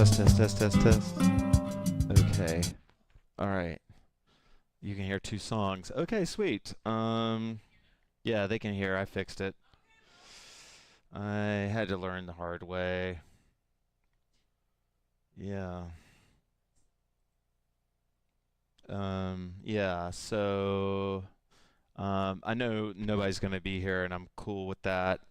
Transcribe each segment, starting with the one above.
Test, test, test, test, test. Okay. All right. You can hear two songs. Okay, sweet. Yeah, they can hear. I fixed it. I had to learn the hard way. Yeah. Yeah, so I know nobody's gonna be here and I'm cool with that.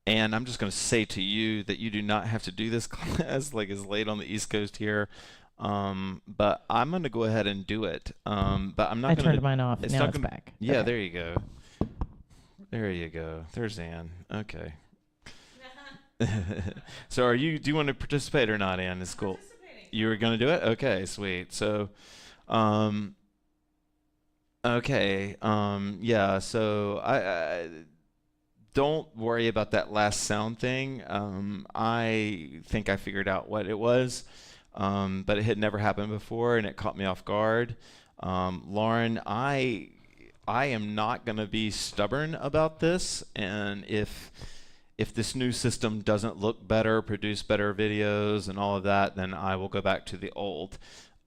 And I'm just gonna say to you that you do not have to do this class like it's late on the East Coast here. But I'm gonna go ahead and do it. But I'm I not gonna turned mine off. it's Now not it's gonna back. yeah, Okay. there you go. There you go. There's Ann. Okay. So do you want to participate or not, Ann? It's cool. You were gonna do it? Okay, sweet. So um okay, yeah, so I don't worry about that last sound thing. I think I figured out what it was, but it had never happened before and it caught me off guard. Lauren, I am not going to be stubborn about this, and if this new system doesn't look better, produce better videos and all of that, then I will go back to the old.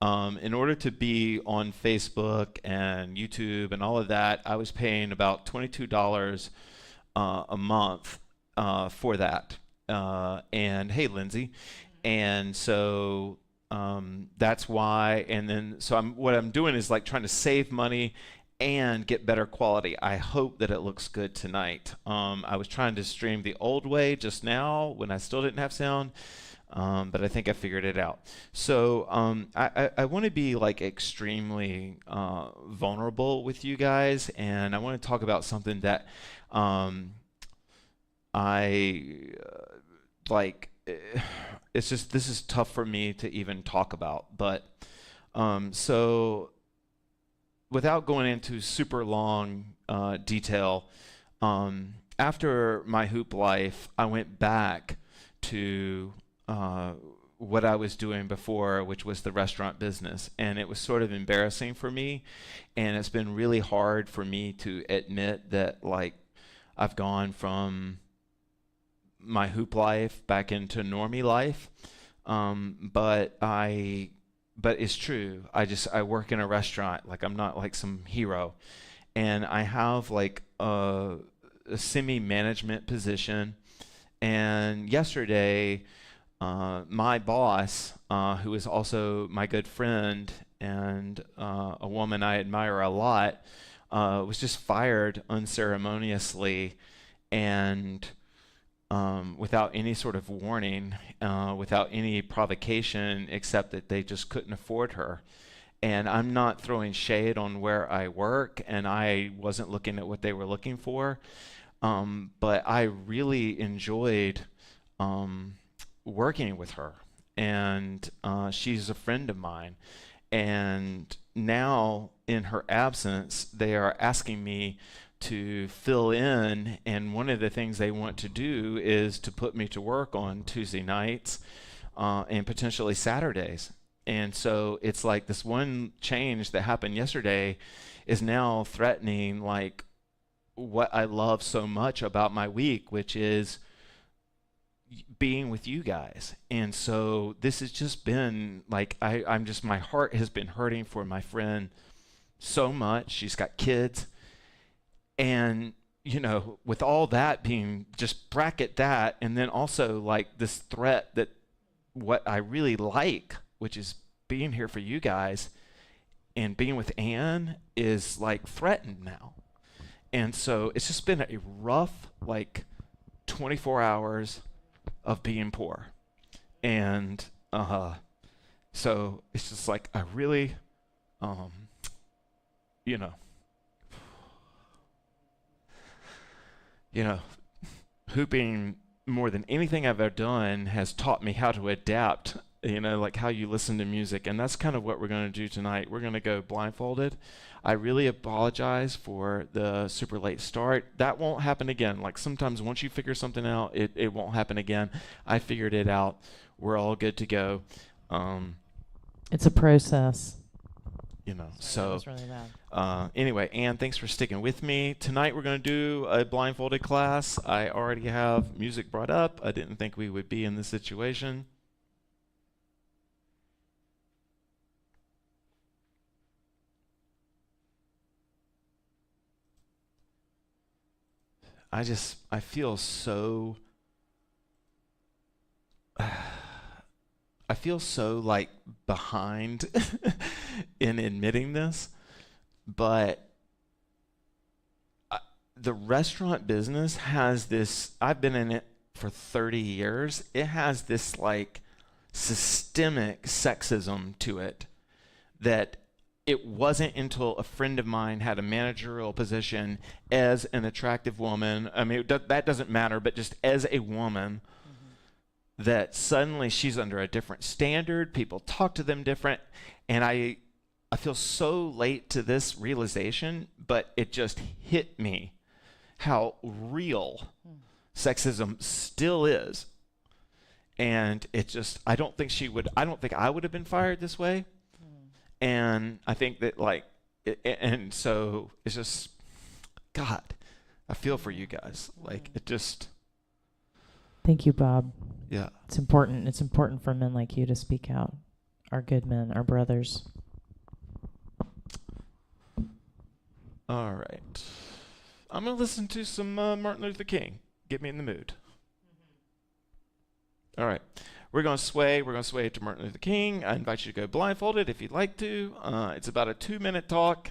In order to be on Facebook and YouTube and all of that, I was paying about $22 a month for that. And hey, Lindsay. And so that's why. And then so what I'm doing is like trying to save money and get better quality. I hope that it looks good tonight. I was trying to stream the old way just now when I still didn't have sound. But I think I figured it out. So I want to be like extremely vulnerable with you guys, and I want to talk about something that um, I like. It's just this is tough for me to even talk about. But so without going into super long detail, after my hoop life, I went back to uh, what I was doing before, which was the restaurant business. And it was sort of embarrassing for me. And it's been really hard for me to admit that, like, I've gone from my hoop life back into normie life. But it's true. I work in a restaurant. Like, I'm not like some hero. And I have like a semi-management position. And yesterday, my boss, who is also my good friend and a woman I admire a lot, was just fired unceremoniously and without any sort of warning, without any provocation, except that they just couldn't afford her. And I'm not throwing shade on where I work, and I wasn't looking at what they were looking for, but I really enjoyed um, working with her, and she's a friend of mine. And now, in her absence, they are asking me to fill in, and one of the things they want to do is to put me to work on Tuesday nights and potentially Saturdays. And so it's like this one change that happened yesterday is now threatening like what I love so much about my week, which is being with you guys. And so this has just been like I'm just my heart has been hurting for my friend so much. She's got kids, and with all that being, just bracket that, and then also like this threat that what I really like, which is being here for you guys and being with Anne, is like threatened now. And so it's just been a rough like 24 hours of being poor. And so it's just like I really um you know you know hooping more than anything I've ever done has taught me how to adapt, like how you listen to music. And that's kind of what we're going to do tonight. We're going to go blindfolded. I really apologize for the super late start. That won't happen again. Like sometimes once you figure something out, it won't happen again. I figured it out. We're all good to go. Um, It's a process. Sorry, that was really bad. Anyway, Ann, thanks for sticking with me. Tonight we're going to do a blindfolded class. I already have music brought up. I didn't think we would be in this situation. I feel so I feel so like behind in admitting this, but the restaurant business has this, I've been in it for 30 years. It has this like systemic sexism to it that it wasn't until a friend of mine had a managerial position as an attractive woman. I mean, that doesn't matter, but just as a woman, that suddenly she's under a different standard. People talk to them different. And I feel so late to this realization, but it just hit me how real sexism still is. And it just, I don't think I would have been fired this way. And I think that and so it's just, God, I feel for you guys. Like it just. Thank you, Bob. Yeah. It's important. It's important for men like you to speak out. Our good men, our brothers. All right. I'm going to listen to some Martin Luther King. Get me in the mood. All right. We're going to sway. We're going to sway to Martin Luther King. I invite you to go blindfolded if you'd like to. It's about a 2-minute talk.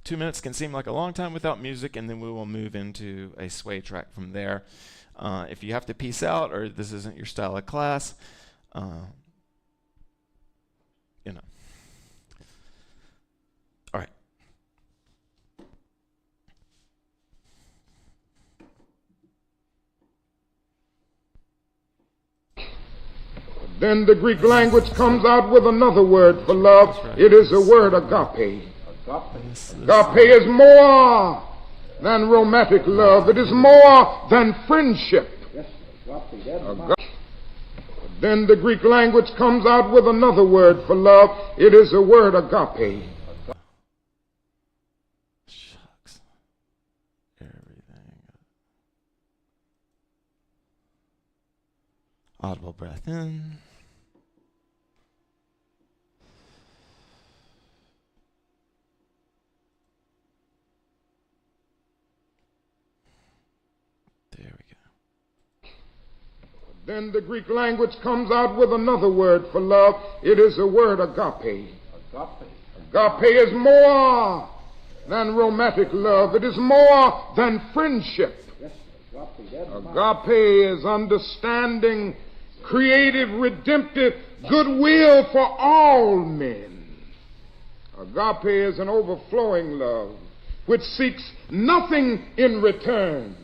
2 minutes can seem like a long time without music, and then we will move into a sway track from there. If you have to peace out or this isn't your style of class, All right. Then the Greek language comes out with another word for love. Right. It is the word agape. Agape is more than romantic love. It is more than friendship. Then the Greek language comes out with another word for love. It is the word agape. Shucks. Everything. Audible breath in. Then the Greek language comes out with another word for love. It is the word agape. Agape is more than romantic love. It is more than friendship. Agape is understanding, creative, redemptive goodwill for all men. Agape is an overflowing love which seeks nothing in return.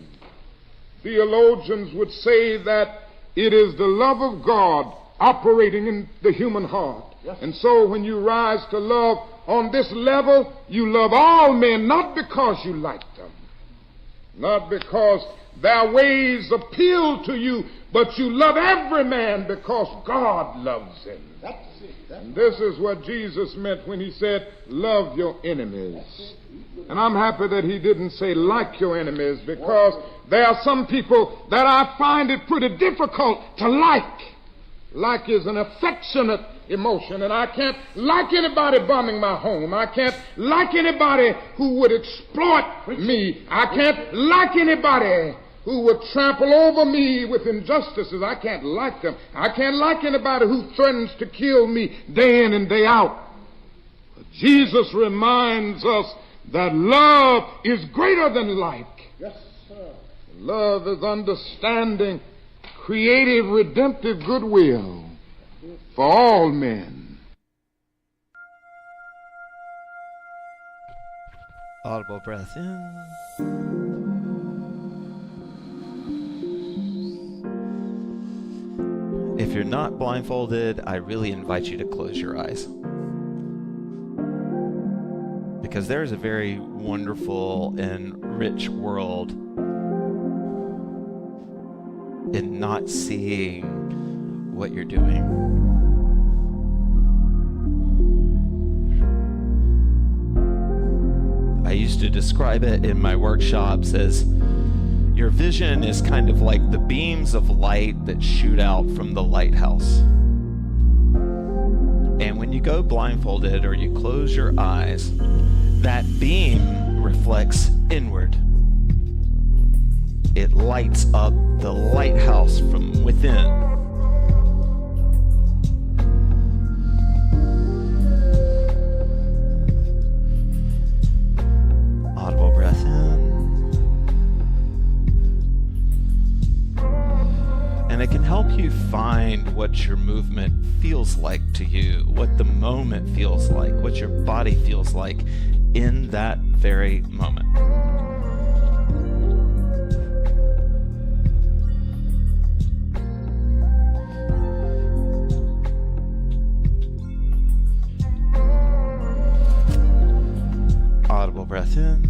Theologians would say that it is the love of God operating in the human heart. Yes. And so when you rise to love on this level, you love all men, not because you like them, not because their ways appeal to you, but you love every man because God loves him. That's it. And this is what Jesus meant when he said, love your enemies. And I'm happy that he didn't say like your enemies, because there are some people that I find it pretty difficult to like. Like is an affectionate emotion, and I can't like anybody bombing my home. I can't like anybody who would exploit me. I can't like anybody who would trample over me with injustices. I can't like them. I can't like anybody who threatens to kill me day in and day out. But Jesus reminds us that love is greater than like. Yes, sir. Love is understanding, creative, redemptive goodwill for all men. Audible breath in. If you're not blindfolded, I really invite you to close your eyes. Because there's a very wonderful and rich world in not seeing what you're doing. I used to describe it in my workshops as your vision is kind of like the beams of light that shoot out from the lighthouse. And when you go blindfolded or you close your eyes, that beam reflects inward. It lights up the lighthouse from within. Audible breath in. And it can help you find what your movement feels like to you, what the moment feels like, what your body feels like in that very moment. Audible breath in.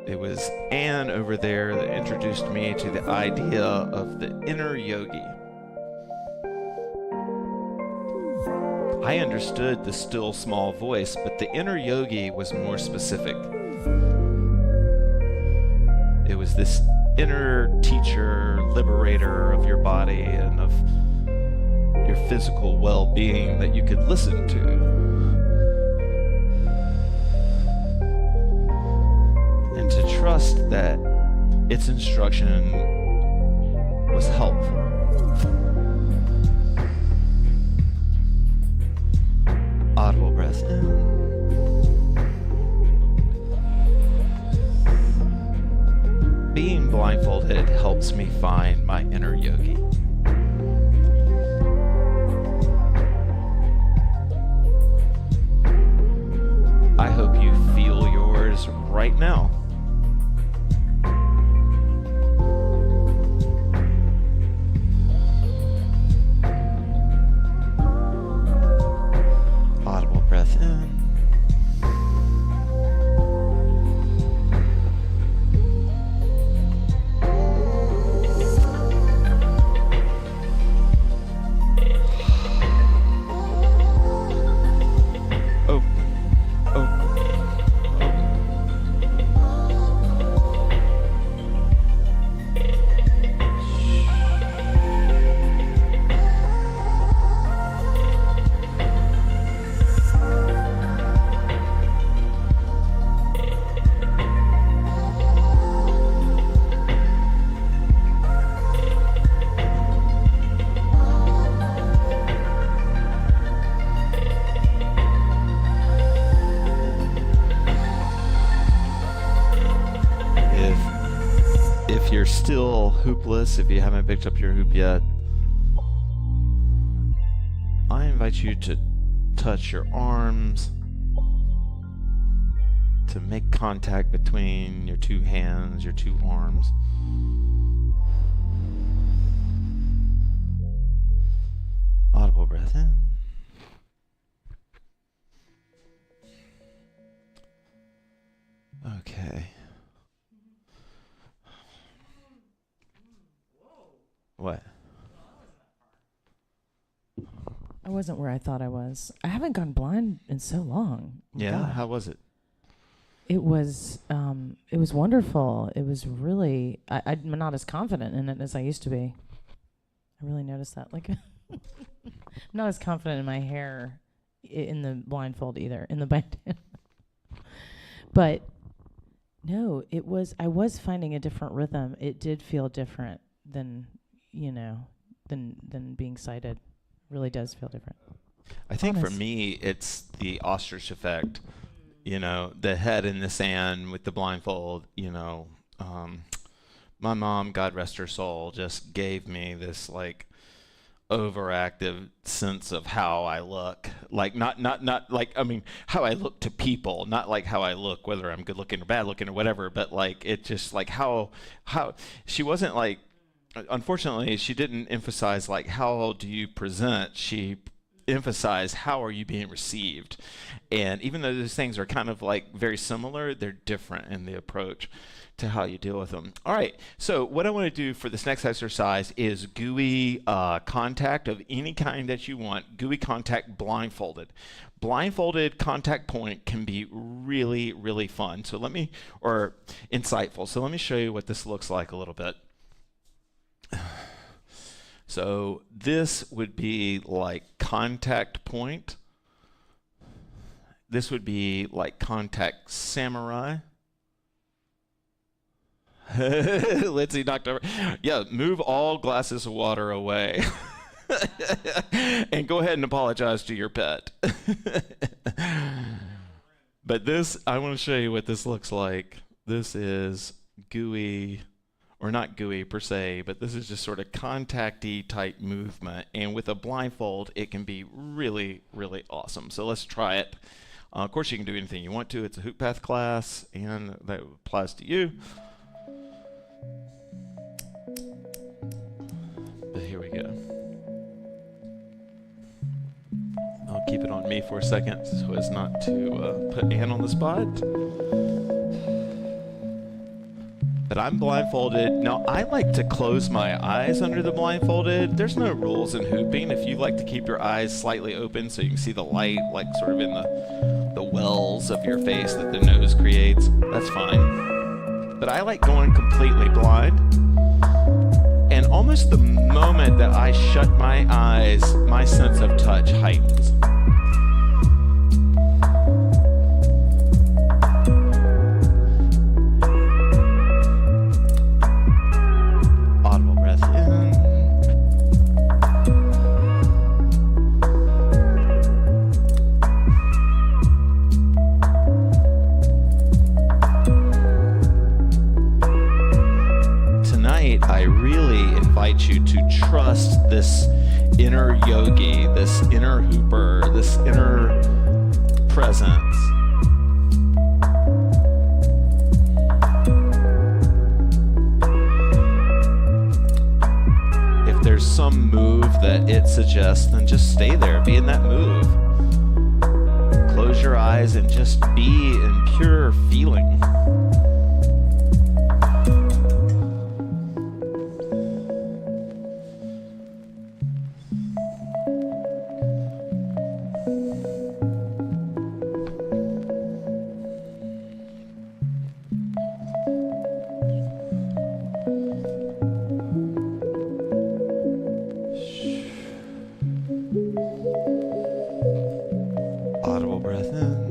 It was Anne over there that introduced me to the idea of the inner yogi. I understood the still small voice, but the inner yogi was more specific. It was this inner teacher, liberator of your body and of your physical well-being that you could listen to. And to trust that its instruction was helpful. Audible breath in. Being blindfolded helps me find my inner yogi. I hope you feel yours right now. Audible breath in. Oh, oh, If you're still hoopless, if you haven't picked up your hoop yet, I invite you to touch your arms, to make contact between your two hands, your two arms. Audible breath in. Okay. What? I wasn't where I thought I was. I haven't gone blind in so long. Yeah, God. how was it? It was wonderful. It was really, I'm not as confident in it as I used to be. I really noticed that. Like, I'm not as confident in my hair in the blindfold either, in the bandana. But no, I was finding a different rhythm. It did feel different than being sighted. Really does feel different. I think for Honest. me, it's the ostrich effect. You know, the head in the sand with the blindfold. My mom, God rest her soul, just gave me this like overactive sense of how I look. Like not like, I mean, how I look to people, not like how I look, whether I'm good looking or bad looking or whatever, but like it just like how she wasn't like, unfortunately, she didn't emphasize like how do you present. She emphasized how are you being received. And even though those things are kind of like very similar, they're different in the approach to how you deal with them. All right, so what I want to do for this next exercise is GUI contact of any kind that you want. GUI contact blindfolded. Blindfolded contact point can be really, really fun. So let me, or insightful. So let me show you what this looks like a little bit. So this would be like contact point. This would be like contact samurai. Lindsay knocked over. Yeah, move all glasses of water away. And go ahead and apologize to your pet. But this, I want to show you what this looks like. This is GUI, or not GUI per se, but this is just sort of contacty type movement. And with a blindfold, it can be really, really awesome. So let's try it. Of course, you can do anything you want to. It's a Hoop Path class, and that applies to you. But here we go. I'll keep it on me for a second so as not to put Ann on the spot. But I'm blindfolded. Now, I like to close my eyes under the blindfolded. There's no rules in hooping. If you like to keep your eyes slightly open so you can see the light, like sort of in the wells of your face that the nose creates, that's fine. But I like going completely blind. And almost the moment that I shut my eyes, my sense of touch heightens. Audible breath in. Tonight, I really invite you to trust this inner yogi, this inner hooper, this inner presence. If there's some move that it suggests, then just stay there, be in that move. Close your eyes and just be in pure feeling. Audible breath in.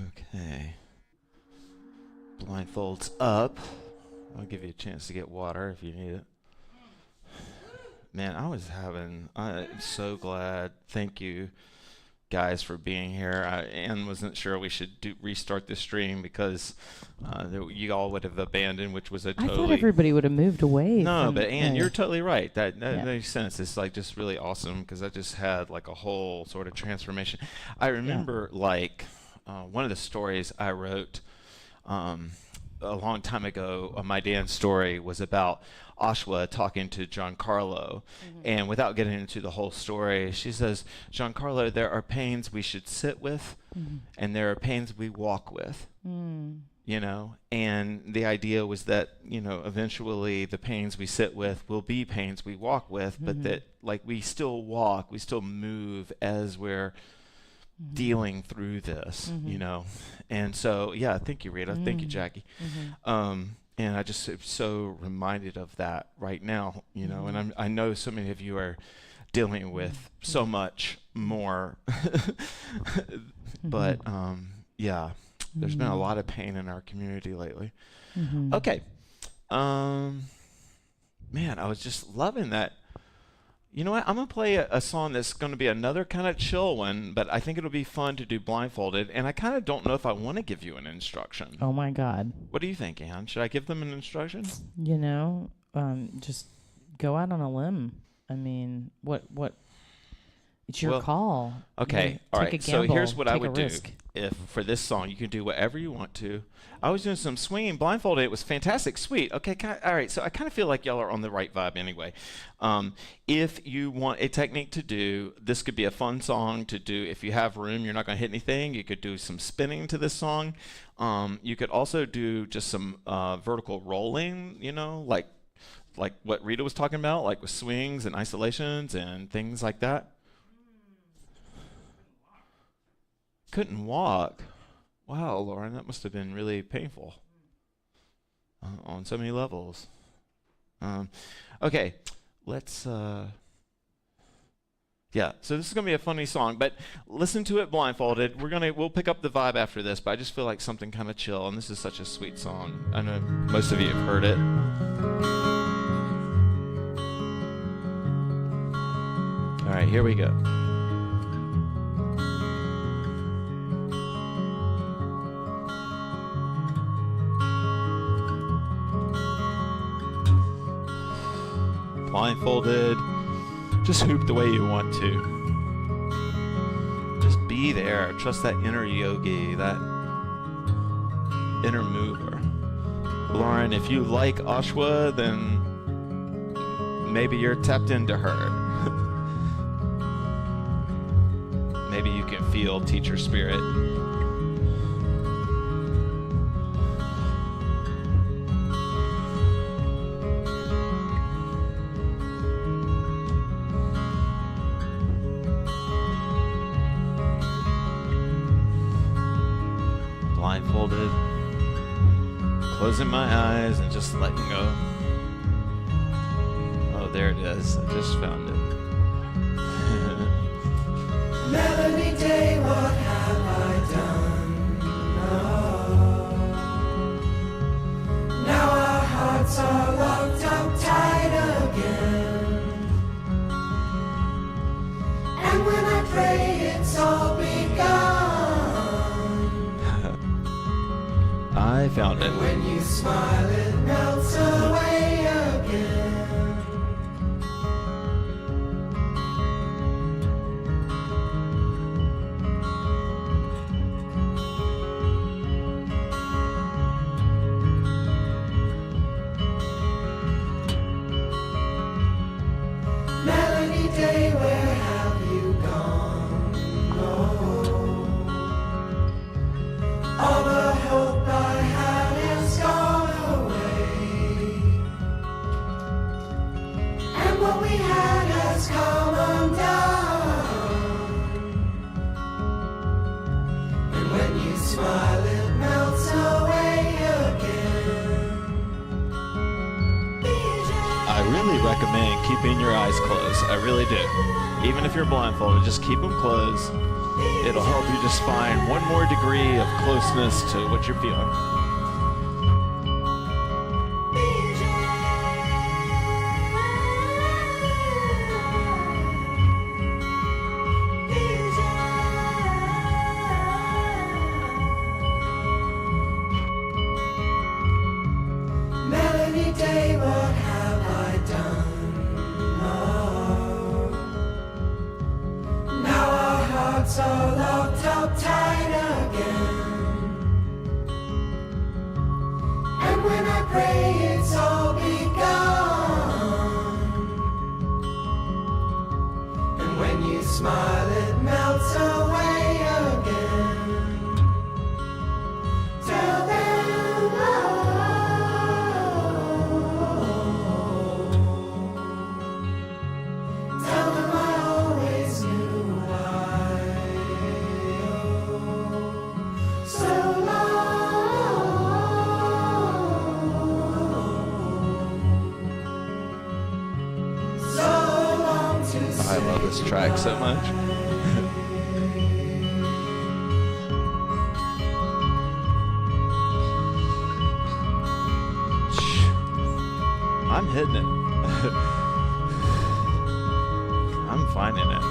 Okay. Blindfolds up. I'll give you a chance to get water if you need it. Man, I'm so glad. Thank you guys for being here. Ann wasn't sure we should restart the stream because you all would have abandoned, which was a I totally... thought everybody would have moved away. No, from, but Ann, yeah. you're totally right. That Yeah. makes sense. It's like just really awesome because I just had like a whole sort of transformation. I remember like one of the stories I wrote a long time ago. My dance story was about Ashwa talking to Giancarlo, and without getting into the whole story, she says, Giancarlo, there are pains we should sit with, and there are pains we walk with. You know, and the idea was that, you know, eventually the pains we sit with will be pains we walk with, but that like we still walk, we still move as we're dealing through this, you know. And so, yeah, thank you, Rita. Thank you, Jackie. And I just am so reminded of that right now, you know, and I know so many of you are dealing with so much more, but yeah. There's been a lot of pain in our community lately. Okay. Man, I was just loving that. You know what? I'm going to play a song that's going to be another kind of chill one, but I think it'll be fun to do blindfolded. And I kind of don't know if I want to give you an instruction. Oh, my God. What do you think, Ann? Should I give them an instruction? You know, just go out on a limb. I mean, what? It's your call. Okay, all take right. A gamble, so here's what I take would a do. risk. If for this song, you can do whatever you want to. I was doing some swinging blindfolded. It was fantastic. Sweet. Okay, all right. So I kind of feel like y'all are on the right vibe anyway. If you want a technique to do, this could be a fun song to do. If you have room, you're not going to hit anything. You could do some spinning to this song. You could also do just some vertical rolling, you know, like what Rita was talking about, like with swings and isolations and things like that. Couldn't walk. Wow, Lauren, that must have been really painful on so many levels. Okay, let's. Yeah, so this is gonna be a funny song, but listen to it blindfolded. We'll pick up the vibe after this, but I just feel like something kind of chill, and this is such a sweet song. I know most of you have heard it. All right, here we go. Blindfolded, just hoop the way you want to. Just be there. Trust that inner yogi, that inner mover. Lauren, if you like Ashwa, then maybe you're tapped into her. Maybe you can feel teacher spirit. Blindfolded, closing my eyes and just letting go. Oh, there it is. I just found it. Melody Day, what have I done? Oh, now our hearts are locked up tight again. And when I pray, it's all begun. I found it. When you smile, it melts away again. Melody Day, where have you gone? Oh, all the hope I had is gone away, and what we had has come undone. And when you smile, it melts away again. I really recommend keeping your eyes closed. I really do. Even if you're blindfolded, just keep them closed. It'll help you just find one more degree of closeness to what you're feeling. hearts are locked up tight again. And when I pray, it's all begun. And when you smile, it melts away again. Tell them, tell them I always knew why. So long to I love this track so much. I'm hitting it. I'm finding it.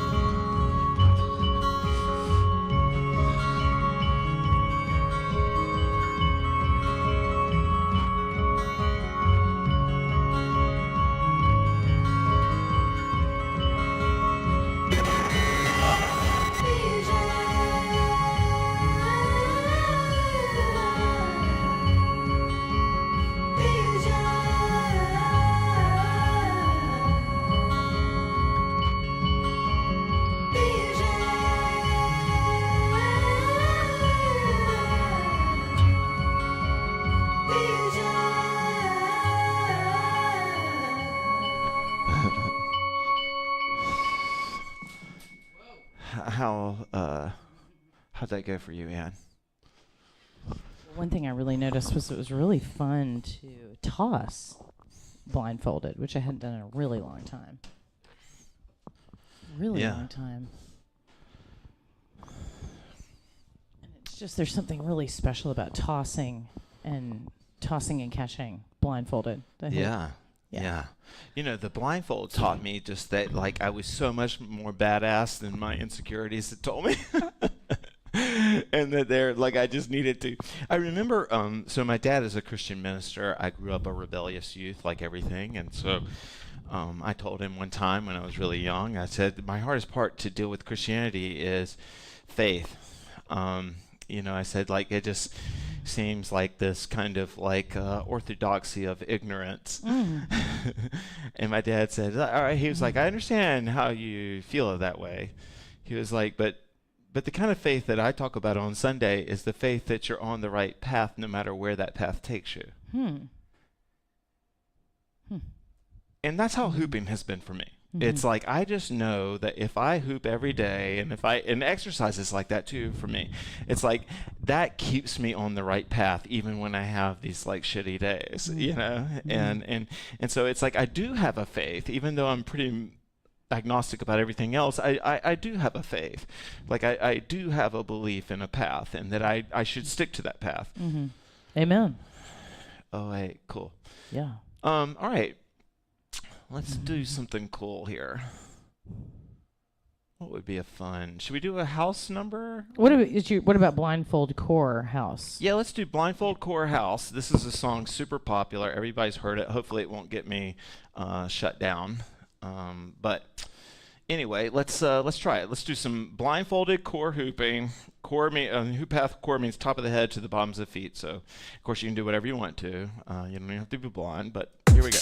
How'd that go for you, Ann? One thing I really noticed was it was really fun to toss blindfolded, which I hadn't done in a really long time. Really Yeah. long time. And it's just there's something really special about tossing and catching blindfolded. I think. Yeah. Yeah. Yeah. You know, the blindfold taught me just that, like, I was so much more badass than my insecurities had told me. And that they're, like, I just needed to. I remember, so my dad is a Christian minister. I grew up a rebellious youth, like everything. And so I told him one time when I was really young, I said, my hardest part to deal with Christianity is faith. You know, I said, like, it just seems like this kind of like orthodoxy of ignorance. And my dad said, all right, he was like, I understand how you feel that way. He was like, but the kind of faith that I talk about on Sunday is the faith that you're on the right path no matter where that path takes you. And that's how hooping has been for me. It's like, I just know that if I hoop every day, and and exercise is like that too for me. It's like, that keeps me on the right path even when I have these like shitty days, you know? And so it's like, I do have a faith, even though I'm pretty agnostic about everything else. I do have a faith. Like, I do have a belief in a path, and that I should stick to that path. Amen. Oh, wait, cool. Yeah. All right. Let's do something cool here. What would be a fun? Should we do a house number? What about Blindfold Core House? Yeah, let's do Blindfold Core House. This is a song super popular. Everybody's heard it. Hopefully it won't get me shut down. But anyway, let's try it. Let's do some blindfolded core hooping. Hoop path core means top of the head to the bottoms of the feet. So of course you can do whatever you want to. You don't even have to be blind, but here we go.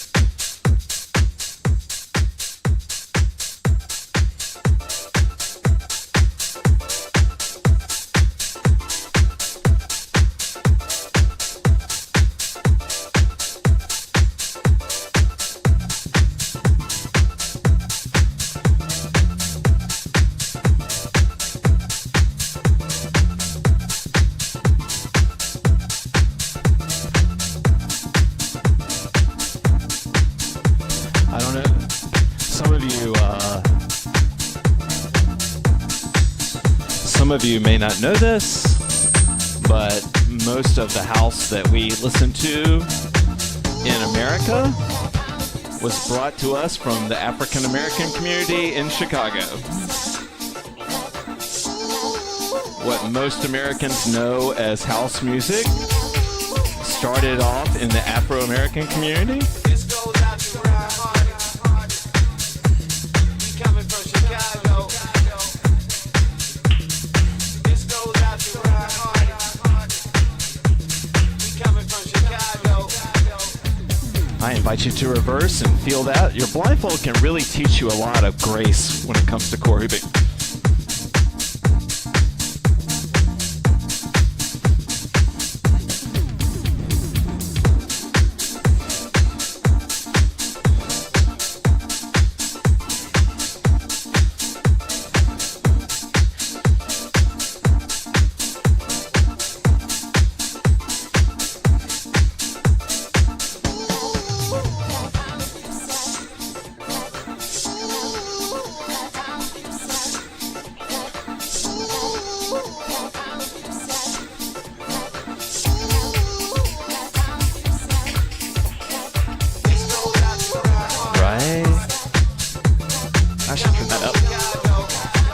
Some of you may not know this, but most of the house that we listen to in America was brought to us from the African American community in Chicago. What most Americans know as house music started off in the Afro-American community. invite you to reverse and feel that. Your blindfold can really teach you a lot of grace when it comes to core hooping. I should turn that up.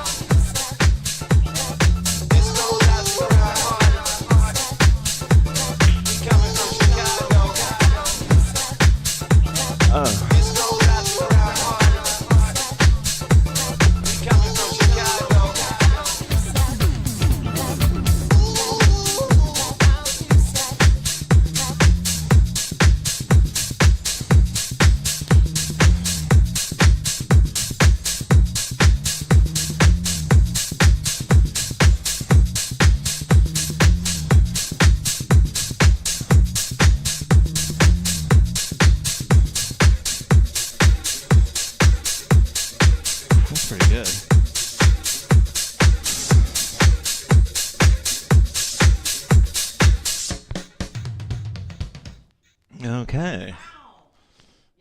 That's pretty good. Okay.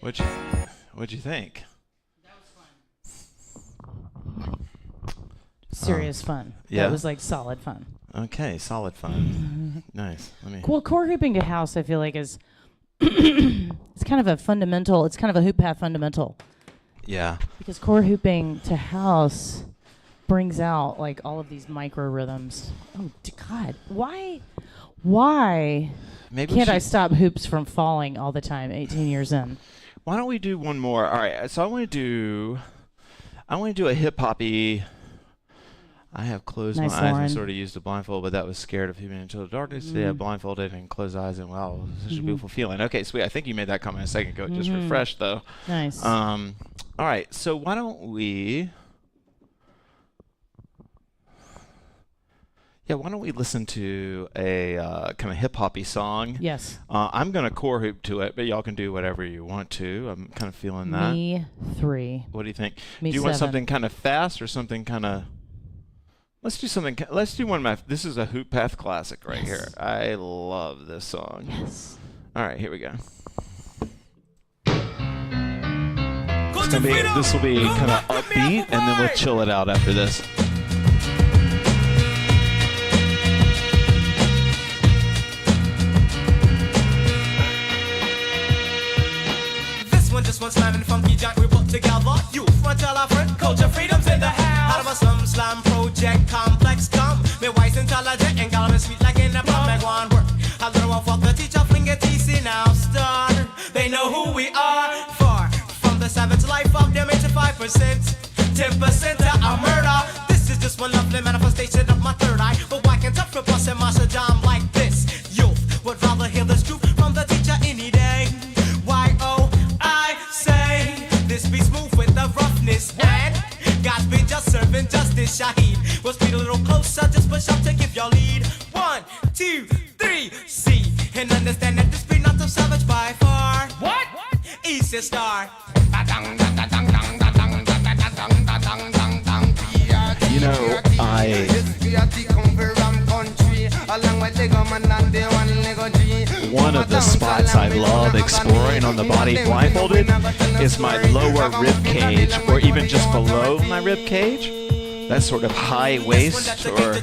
What'd you think? Serious fun. Yeah? That was like solid fun. Okay, solid fun. Nice. Well, core hooping to house, I feel like is it's kind of a fundamental. It's kind of a hoop path fundamental Yeah. because core hooping to house brings out like all of these micro rhythms. Oh God, why Maybe can't we I should- stop hoops from falling all the time? 18 years in. Why don't we do one more? All right. So I want to do a hip hoppy. I have closed Nice, my eyes Lauren. and sort of used a blindfold, but that was scared of hooping into the darkness. Today I blindfolded and closed eyes, and wow, it was such a beautiful feeling. Okay, sweet. I think you made that comment a second ago. Just refresh though. Nice. All right. So why don't we? Yeah, why don't we listen to a kind of hip hoppy song? Yes. I'm gonna core hoop to it, but y'all can do whatever you want to. I'm kind of feeling that. Me 3. What do you think? Me Do you want 7. something kind of fast or something kind of? Let's do something. Let's do one of my. This is a Hoop Path classic right here. I love this song. Yes. All right, here we go. This will be kind of upbeat, and then we'll chill it out after this. This one just one slam and funky junk we put together. You front tell our friend, culture freedom's in the house. Out of a slum slam project complex come. Me wise intelligent and got me sweet like in a plum. Meg one work. A little one fuck the teacher finger TC now start. They know who we are. Far from the savage life of them 85%. 10% to our murder. This is just one lovely manifestation of my third eye. But why can't tough repulse and master jam like this? Youth would rather hear this truth from the teacher any day. Why oh I say this be smooth with the roughness and God's been just serving justice. Shaheed will speed a little closer, just push up to give your lead. 1, 2, 3, see and understand that this be not so savage by far. What? East is star. You know, one of the spots I love exploring on the body blindfolded is my lower rib cage, or even just below my rib cage. That sort of high waist, or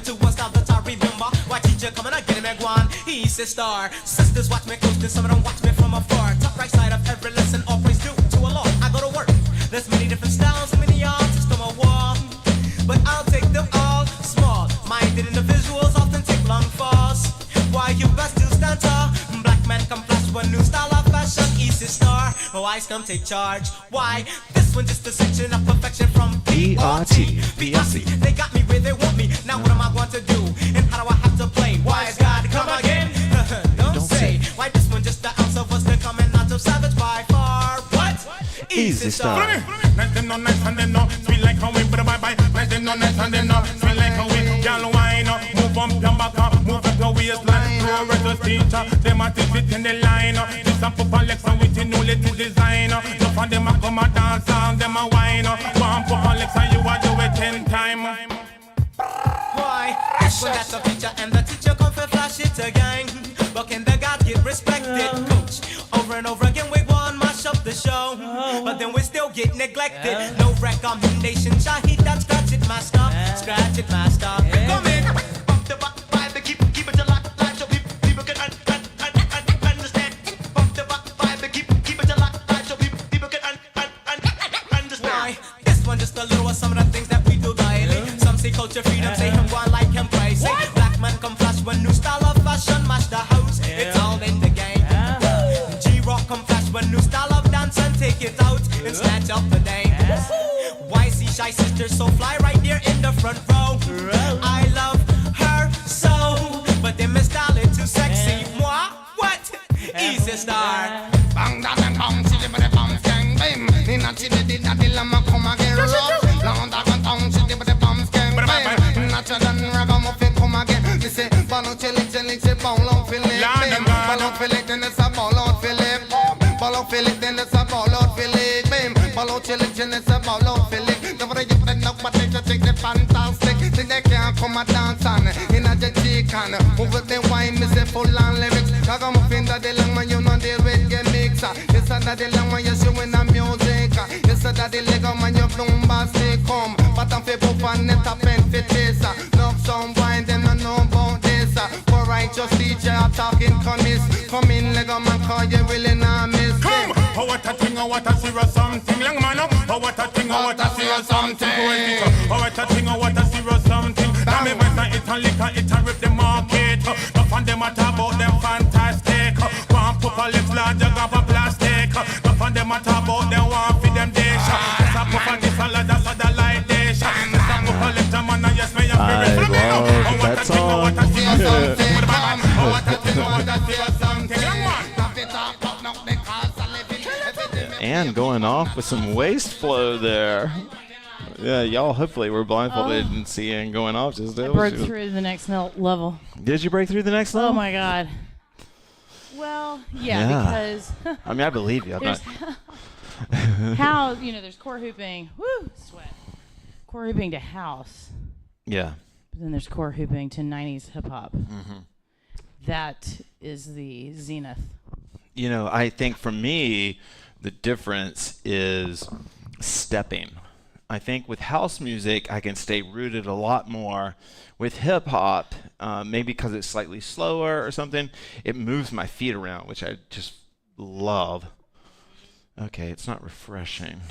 Sisters watch me close, some of them watch me from afar. Top right side of every lesson, all praise due to Allah. I go to work. There's many different styles, many artists on my wall, but I'll take them all. Small minded individuals often take long falls. Why you best to stand tall? Black man come flash one new style of fashion. Easy star, wise come take charge. Why? This one just a section of perfection from PRT. PRC, they got me where they want me. Now what am I going to do? And how do I have to play? Why is God come again? Don't say. Why this one just the ounce of us they're coming out of savage by far. Easy Star. Nice them no nice and them no sweet like how we bye bye. Nice them no nice and them no sweet like how we girl wine up, move up your back up, move up your waistline. Pro retos teacher, them a tip it in the line. This a Papa Lex and with the new little design. Enough of them a come a dance and them a wine. One Papa Lex and you a do it 10 time. Why? This one that's a picture and the teacher come for flash it again. But can the God get respected? Coach, over and over again we want mash up the show. But then we still get neglected. No recommendation, Shahid that scratch it, master. Scratch it, master. Come in. Bump the vibe, keep it alive so people can understand. Bump the vibe, keep it alive so people can understand. Why? This one just a little of some of the things that we do daily. Some say culture freedom, say him one like him crazy. Black man come flash when new style of fashion match the house. It's all in the game. G-Rock come flash when new style of dance and take it out and snatch up the name. YC Shy Sisters so fly right there in the front row. I love her so, but them is style it too sexy. Moi, what? Easy Star. Bang da bang bang, chili but the bang gang bam. Inna chili di da di lama come again rough. Long da bang bang, chili but the bang gang bam. Inna chili ragamuffin come again. They say ballon chili chili chili ballon Philip. Ballon Philip then it's a ballon Philip. Ballon Philip then it's a ballon Philip. Ballon chili chili it's a ballon Philip. Never you friend up but they just take the fantastic. Think they can't come a dance on inna the chicken. Over the wine, me say full on lyrics. Ragamuffin da di lang man you know deal with gimmicks. Yes that the lang man you showing a music. Yes that the Lego man you from Boston come. But I'm fi pop on net a pen fi chase. Love some wine them no know about this. For righteous teacher talking commies. Come in Lego man call you really not miss. Come, oh what a thing, oh what a serious something, young man. Oh what a thing, oh what a serious something. Oh what a thing, oh what a serious something. Now me went and it and liquor, it and rip the market. No fun them a talk about them fantastic. One Papa Lex large a gap of plastic. No fun them a talk about them one feed them dish. Just a Papa this salad, that's a the light dish. Just a Papa Lex a man and yes me a I love that song. Oh what a thing, oh what a thing, oh what a serious something, young man. And going off with some waist flow there. Yeah, y'all hopefully were blindfolded and see Ann going off just I there. broke through the next level. Did you break through the next level? Oh my God. Well, Yeah. because I mean, I believe you. I'm there's not. how there's core hooping. Woo, sweat. Core hooping to house, Yeah. but then there's core hooping to '90s hip hop. That is the zenith. You know, I think for me, the difference is stepping. I think with house music, I can stay rooted a lot more. With hip hop, maybe because it's slightly slower or something, it moves my feet around, which I just love. Okay, it's not refreshing.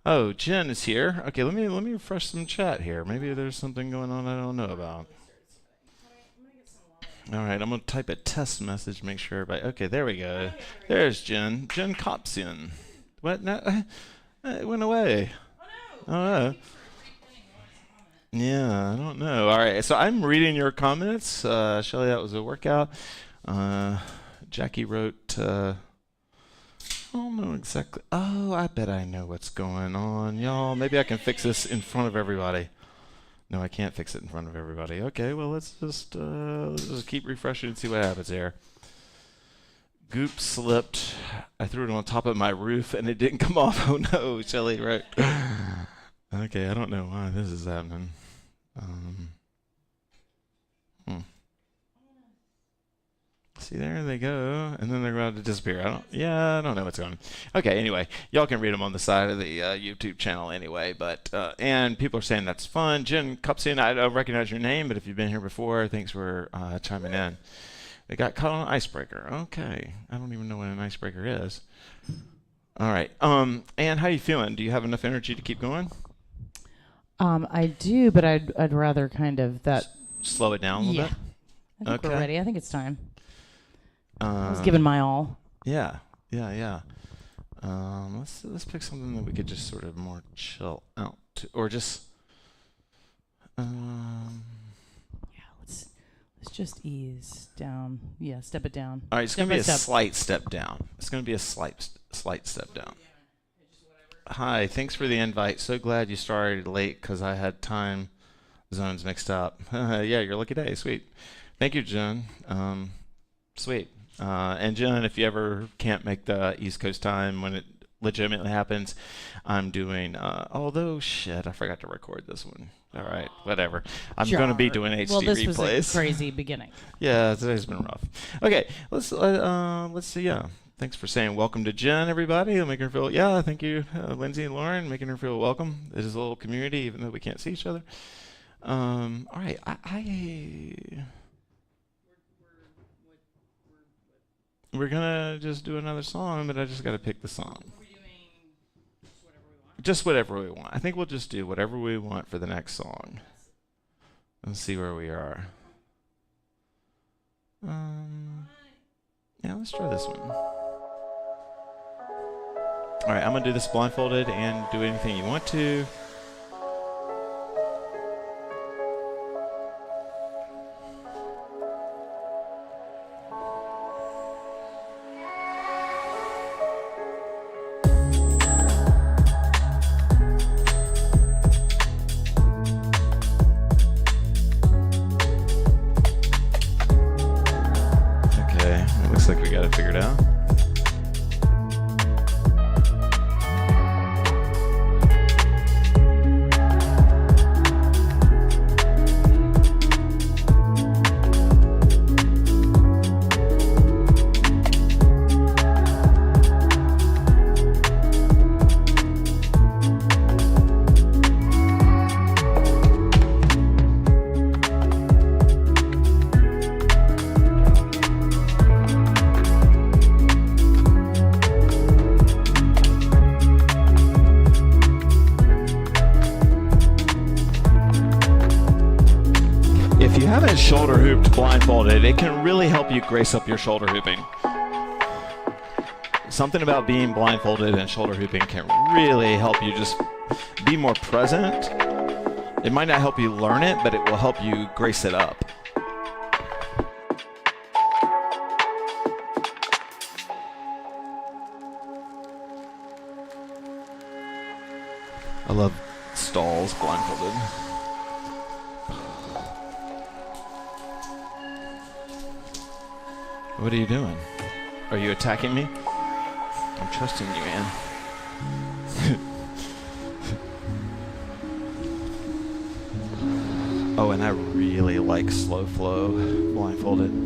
Oh, Jen is here. Okay, let me refresh some chat here. Maybe there's something going on I don't know about. All right, I'm going to type a test message, make sure everybody... Okay, there we go. There's Jen. Jen Copsian. What? No, it went away. Oh, no. Yeah, I don't know. All right, so I'm reading your comments. Shelly, that was a workout. Jackie wrote... I don't know exactly... Oh, I bet I know what's going on, y'all. Maybe I can fix this in front of everybody. No, I can't fix it in front of everybody. Okay, well, let's just keep refreshing and see what happens here. Goop slipped. I threw it on top of my roof, and it didn't come off. Oh, no, Shelly, right? Okay, I don't know why this is happening. See, there they go, and then they're about to disappear. I don't know what's going on. Okay, anyway, y'all can read them on the side of the YouTube channel anyway. But and people are saying that's fun. Jen Cupsian, I don't recognize your name, but if you've been here before, thanks for chiming in. They got caught on an icebreaker. Okay, I don't even know what an icebreaker is. All right, Ann, how you feeling? Do you have enough energy to keep going? I do, but I'd rather kind of that. Slow it down a little bit. I think we're Okay. ready. I think it's time. I was giving my all. Yeah. Let's pick something that we could just sort of more chill out to, or just. Yeah, let's just ease down. Yeah, step it down. All right, it's Step going to be by a step. slight step down. It's going to be a slight step down. Hi, thanks for the invite. So glad you started late because I had time zones mixed up. Yeah, your lucky day. Sweet. Thank you, Jen. Sweet. And Jen, if you ever can't make the East Coast time when it legitimately happens, I'm doing, although shit, I forgot to record this one. All right, whatever. I'm going to be doing HD well, this replays. was a crazy beginning. Yeah, today's been rough. Okay, let's see. Yeah, thanks for saying welcome to Jen, everybody. Making her feel, yeah, thank you, Lindsay and Lauren, making her feel welcome. It is a little community, even though we can't see each other. All right, we're gonna just do another song, but I just gotta pick the song. Just whatever we want. I think we'll just do whatever we want for the next song. Let's see where we are. Yeah, let's try this one. All right, I'm gonna do this blindfolded and do anything you want to. Looks like we got it figured out. If you haven't shoulder hooped blindfolded, it can really help you grace up your shoulder hooping. Something about being blindfolded and shoulder hooping can really help you just be more present. It might not help you learn it, but it will help you grace it up. I love stalls blindfolded. What are you doing? Are you attacking me? I'm trusting you, man. Oh, and I really like slow flow blindfolded.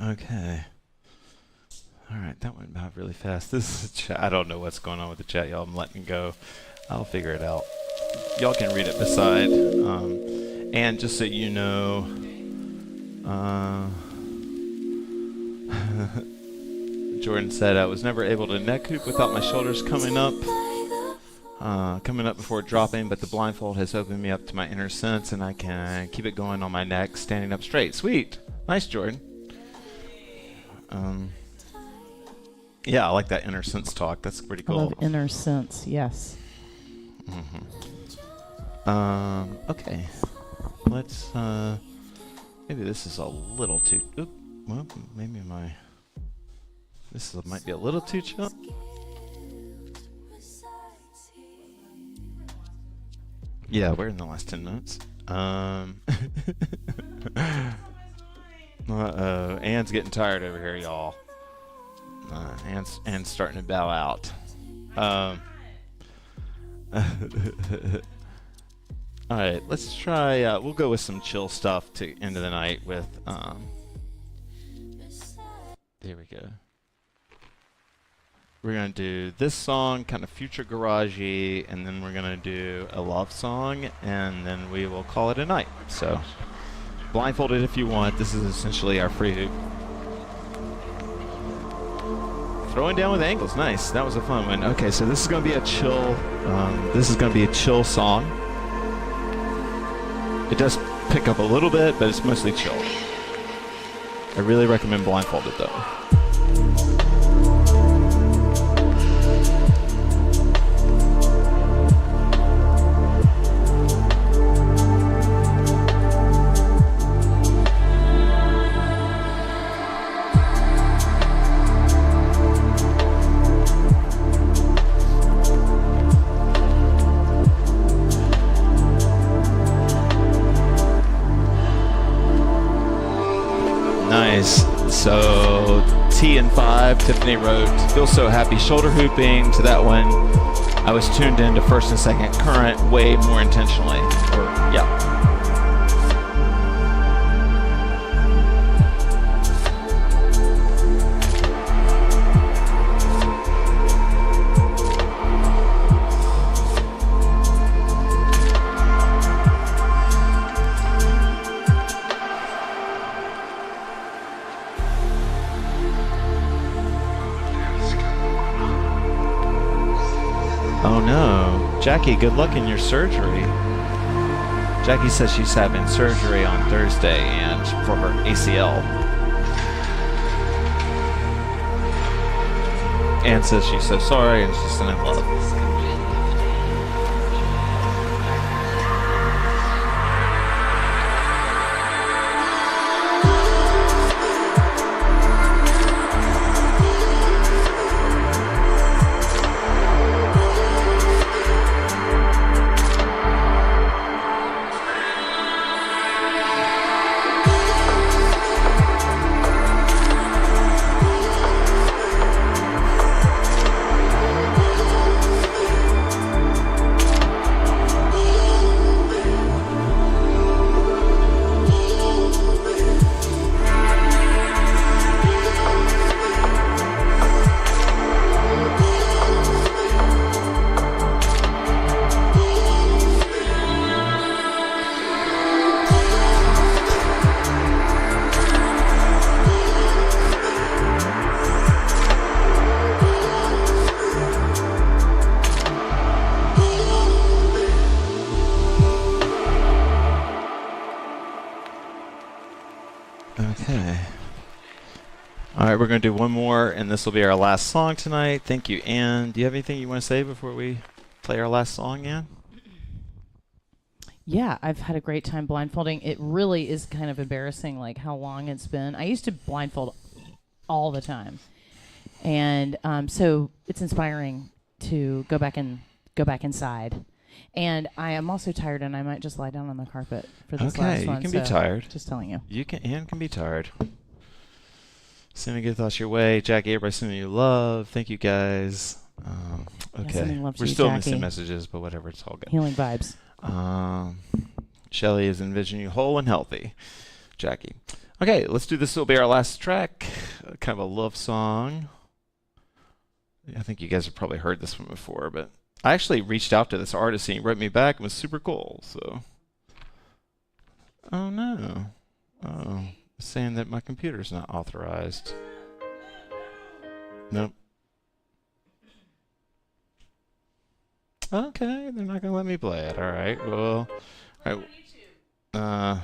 Okay. All right, that went by really fast. This is chat. I don't know what's going on with the chat, y'all. I'm letting go. I'll figure it out. Y'all can read it beside. And just so you know, Jordan said I was never able to neck hoop without my shoulders coming up before dropping, but the blindfold has opened me up to my inner sense, and I can keep it going on my neck, standing up straight. Sweet. Nice, Jordan. Yeah, I like that inner sense talk. That's pretty cool. I love inner sense, yes. Okay. Let's, maybe this is a little too, well, maybe this might be a little too chill. Yeah, we're in the last 10 minutes. Uh-oh. Ann's getting tired over here, y'all. Ann's starting to bow out. All right, let's try. We'll go with some chill stuff to end of the night with. There we go. We're gonna do this song, kind of future garagey, and then we're gonna do a love song, and then we will call it a night. So, blindfolded if you want. This is essentially our free. Throwing down with angles, nice. That was a fun one. Okay, so this is gonna be a chill. This is gonna be a chill song. It does pick up a little bit, but it's mostly chill. I really recommend blindfolded though. Nice. So T and 5, Tiffany wrote, feel so happy shoulder hooping to that one. I was tuned into first and second current way more intentionally. Or, yeah. Oh no. Jackie, good luck in your surgery. Jackie says she's having surgery on Thursday and for her ACL. Anne says she's so sorry and she's sending love. Okay. All right, we're going to do one more, and this will be our last song tonight. Thank you, Anne. Do you have anything you want to say before we play our last song, Anne? Yeah, I've had a great time blindfolding. It really is kind of embarrassing, like how long it's been. I used to blindfold all the time, and so it's inspiring to go back inside. And I am also tired, and I might just lie down on the carpet for this last one. Okay, you can be tired. Just telling you. Anne can be tired. Sending good thoughts your way. Jackie, everybody sending you love. Thank you, guys. Okay. sending love to We're you, still Jackie. missing messages, but whatever, it's all good. Healing vibes. Shelly is envisioning you whole and healthy. Jackie. Okay, let's do this. Will be our last track. Kind of a love song. I think you guys have probably heard this one before, but I actually reached out to this artist and he wrote me back and was super cool. So, oh no, it's saying that my computer's not authorized. Nope. Okay, they're not gonna let me play it. All right, well, all right.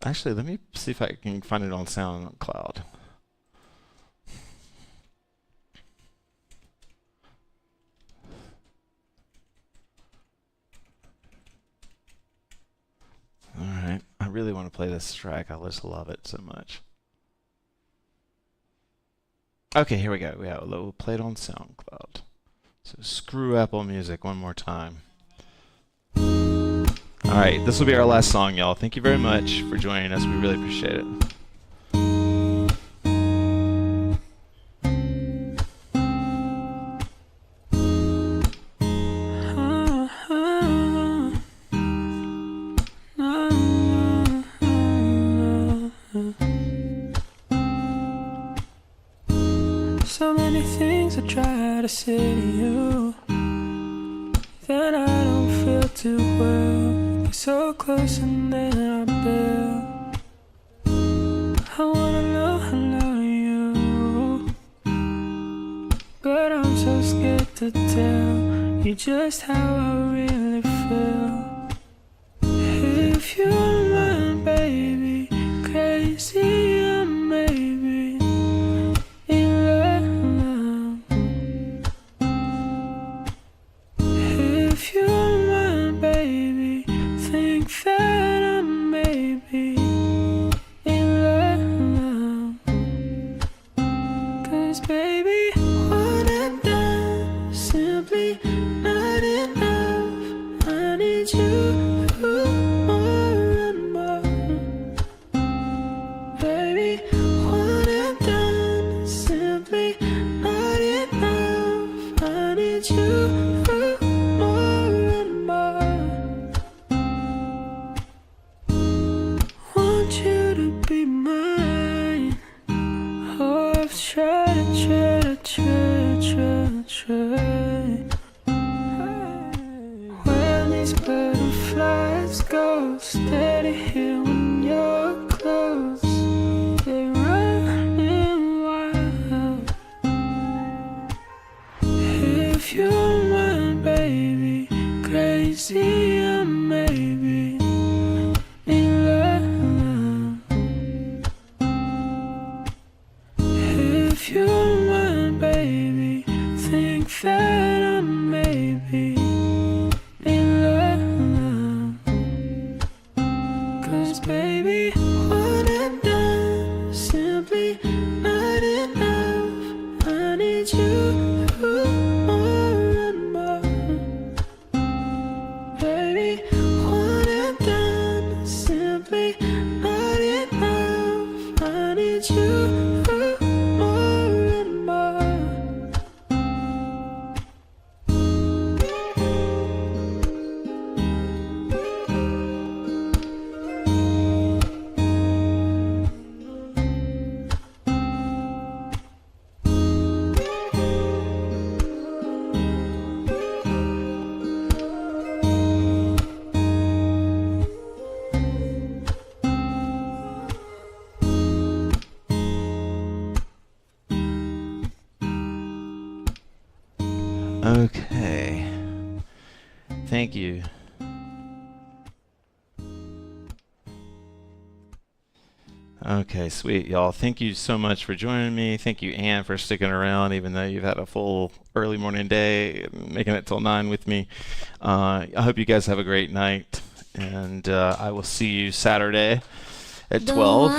Actually, let me see if I can find it on SoundCloud. All right, I really want to play this track. I just love it so much. Okay, here we go. Yeah, we'll play it on SoundCloud. So screw Apple Music one more time. All right, this will be our last song, y'all. Thank you very much for joining us. We really appreciate it. So many things I try to say to you that I don't feel too well. You're so close and then I bail. I wanna know you, but I'm so scared to tell you just how I really feel. If you don't mind, baby, crazy or maybe in love. If you don't mind, baby, think that I may be in love. 'Cause baby, one and done, simply not enough. I need you more and more. Baby, one and done, simply not enough. I need you more and more. Want you to be mine. Oh, I've tried. When these butterflies go steady here when you're close, they run wild. If you don't mind, baby, crazy or maybe in love. If you don't mind, baby, think that I may be in love. 'Cause baby, one and done, simply not enough. I need you more and more. Baby, one and done, simply not enough. I need you more and more. Okay. Thank you. Okay, sweet, y'all. Thank you so much for joining me. Thank you, Ann, for sticking around, even though you've had a full early morning day, making it till 9 with me. I hope you guys have a great night, and I will see you Saturday at 12.